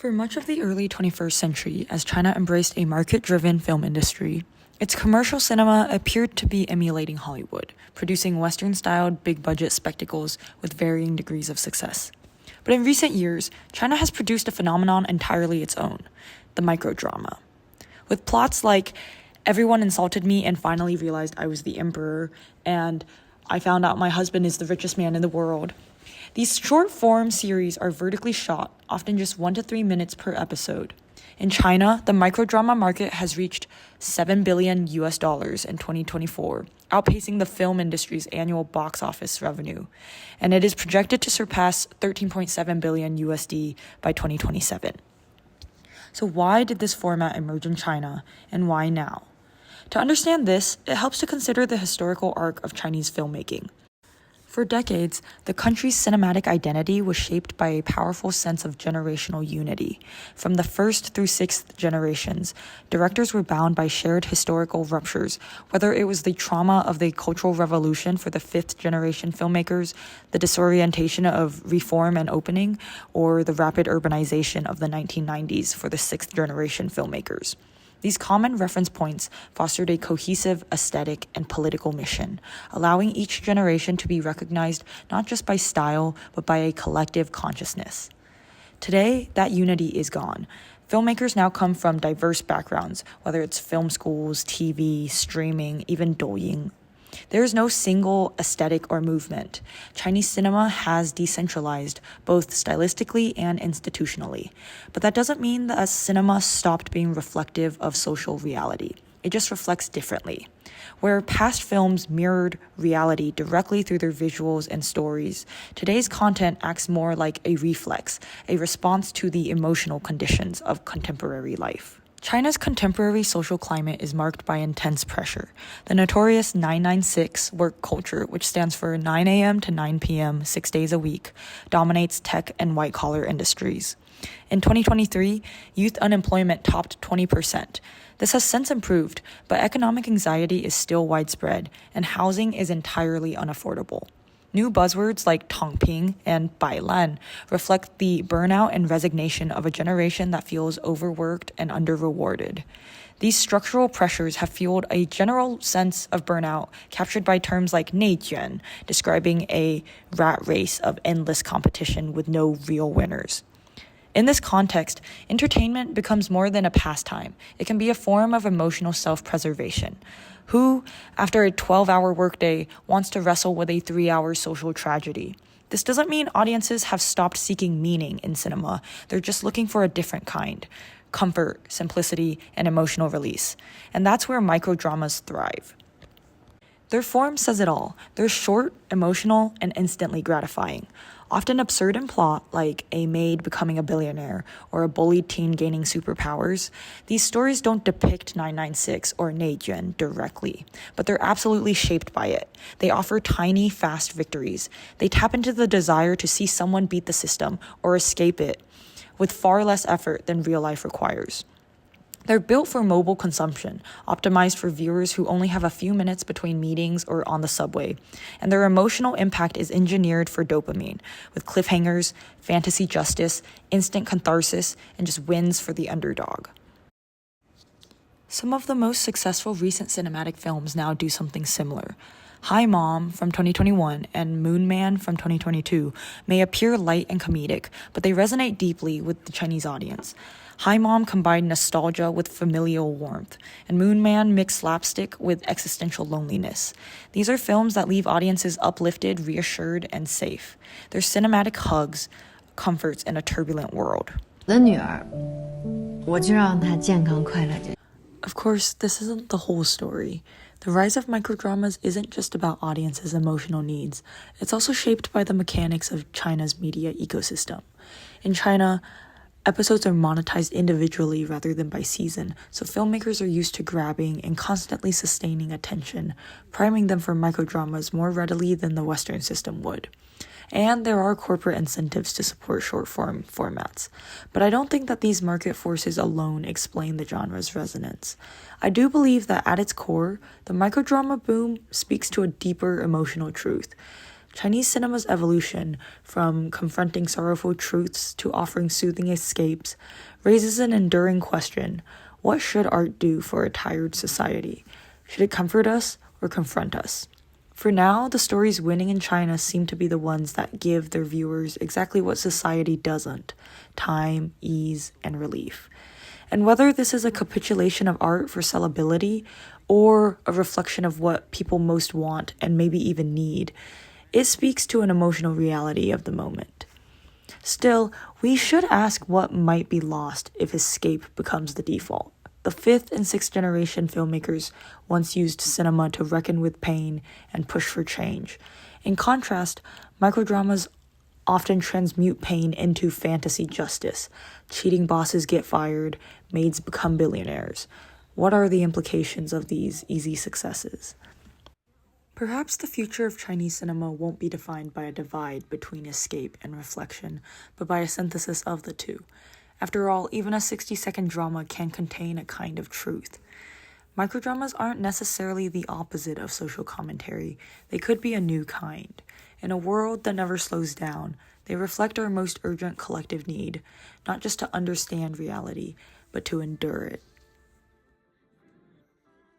For much of the early 21st century, as China embraced a market-driven film industry, its commercial cinema appeared to be emulating Hollywood, producing Western-styled big-budget spectacles with varying degrees of success. But in recent years, China has produced a phenomenon entirely its own, the microdrama. With plots like "Everyone insulted me and finally realized I was the emperor," and "I found out my husband is the richest man in the world." These short-form series are vertically shot, often just 1 to 3 minutes per episode. In China, the microdrama market has reached $7 billion in 2024, outpacing the film industry's annual box office revenue, and it is projected to surpass $13.7 billion by 2027. So why did this format emerge in China, and why now? To understand this, it helps to consider the historical arc of Chinese filmmaking. For decades, the country's cinematic identity was shaped by a powerful sense of generational unity. From the first through sixth generations, directors were bound by shared historical ruptures, whether it was the trauma of the Cultural Revolution for the fifth generation filmmakers, the disorientation of reform and opening, or the rapid urbanization of the 1990s for the sixth generation filmmakers. These common reference points fostered a cohesive aesthetic and political mission, allowing each generation to be recognized not just by style, but by a collective consciousness. Today, that unity is gone. Filmmakers now come from diverse backgrounds, whether it's film schools, TV, streaming, even Douyin. There is no single aesthetic or movement. Chinese cinema has decentralized, both stylistically and institutionally. But that doesn't mean that cinema stopped being reflective of social reality. It just reflects differently. Where past films mirrored reality directly through their visuals and stories, today's content acts more like a reflex, a response to the emotional conditions of contemporary life. China's contemporary social climate is marked by intense pressure. The notorious 996 work culture, which stands for 9 a.m. to 9 p.m., 6 days a week, dominates tech and white-collar industries. In 2023, youth unemployment topped 20%. This has since improved, but economic anxiety is still widespread, and housing is entirely unaffordable. New buzzwords like Tongping and Bailan reflect the burnout and resignation of a generation that feels overworked and under-rewarded. These structural pressures have fueled a general sense of burnout captured by terms like 内卷, describing a rat race of endless competition with no real winners. In this context, entertainment becomes more than a pastime. It can be a form of emotional self-preservation. Who, after a 12-hour workday, wants to wrestle with a 3-hour social tragedy? This doesn't mean audiences have stopped seeking meaning in cinema. They're just looking for a different kind: comfort, simplicity, and emotional release. And that's where microdramas thrive. Their form says it all. They're short, emotional, and instantly gratifying. Often absurd in plot, like a maid becoming a billionaire or a bullied teen gaining superpowers, these stories don't depict 996 or 内卷 directly, but they're absolutely shaped by it. They offer tiny, fast victories. They tap into the desire to see someone beat the system or escape it with far less effort than real life requires. They're built for mobile consumption, optimized for viewers who only have a few minutes between meetings or on the subway, and their emotional impact is engineered for dopamine, with cliffhangers, fantasy justice, instant catharsis, and just wins for the underdog. Some of the most successful recent cinematic films now do something similar. Hi Mom from 2021 and Moon Man from 2022 may appear light and comedic, but they resonate deeply with the Chinese audience. Hi Mom combined nostalgia with familial warmth, and Moon Man mixed slapstick with existential loneliness. These are films that leave audiences uplifted, reassured, and safe. They're cinematic hugs, comforts in a turbulent world. Of course, this isn't the whole story. The rise of microdramas isn't just about audiences' emotional needs. It's also shaped by the mechanics of China's media ecosystem. In China, episodes are monetized individually rather than by season, so filmmakers are used to grabbing and constantly sustaining attention, priming them for microdramas more readily than the Western system would. And there are corporate incentives to support short-form formats. But I don't think that these market forces alone explain the genre's resonance. I do believe that at its core, the microdrama boom speaks to a deeper emotional truth. Chinese cinema's evolution, from confronting sorrowful truths to offering soothing escapes, raises an enduring question: what should art do for a tired society? Should it comfort us or confront us? For now, the stories winning in China seem to be the ones that give their viewers exactly what society doesn't: time, ease, and relief. And whether this is a capitulation of art for sellability or a reflection of what people most want and maybe even need, it speaks to an emotional reality of the moment. Still, we should ask what might be lost if escape becomes the default. The fifth and sixth generation filmmakers once used cinema to reckon with pain and push for change. In contrast, microdramas often transmute pain into fantasy justice. Cheating bosses get fired, maids become billionaires. What are the implications of these easy successes? Perhaps the future of Chinese cinema won't be defined by a divide between escape and reflection, but by a synthesis of the two. After all, even a 60-second drama can contain a kind of truth. Microdramas aren't necessarily the opposite of social commentary. They could be a new kind. In a world that never slows down, they reflect our most urgent collective need, not just to understand reality, but to endure it.